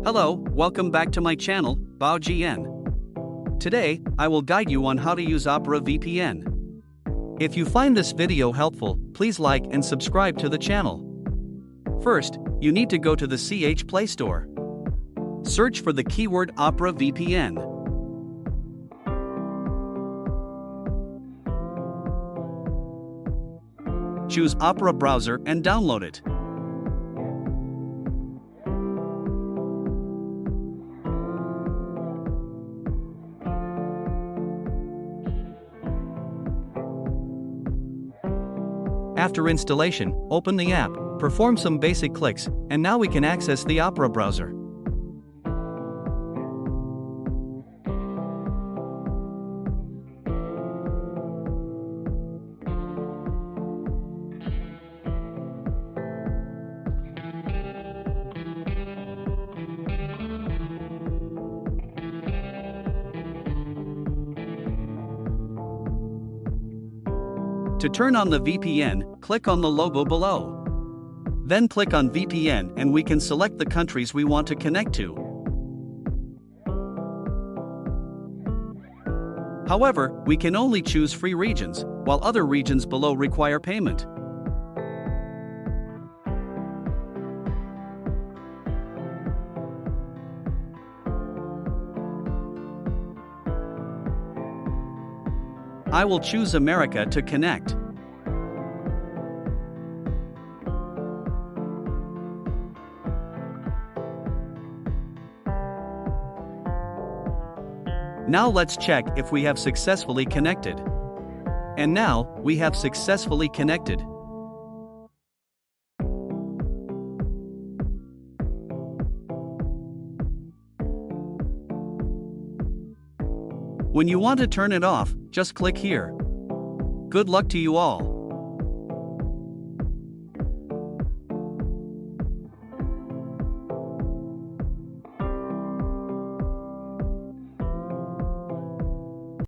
Hello, welcome back to my channel, BaoGN. Today, I will guide you on how to use Opera VPN. If you find this video helpful, please like and subscribe to the channel. First, you need to go to the CH Play Store. Search for the keyword Opera VPN. Choose Opera Browser and download it. After installation, open the app, perform some basic clicks, and now we can access the Opera browser. To turn on the VPN, click on the logo below. Then click on VPN and we can select the countries we want to connect to. However, we can only choose free regions, while other regions below require payment. I will choose America to connect. Now let's check if we have successfully connected. And now, we have successfully connected. When you want to turn it off, just click here. Good luck to you all.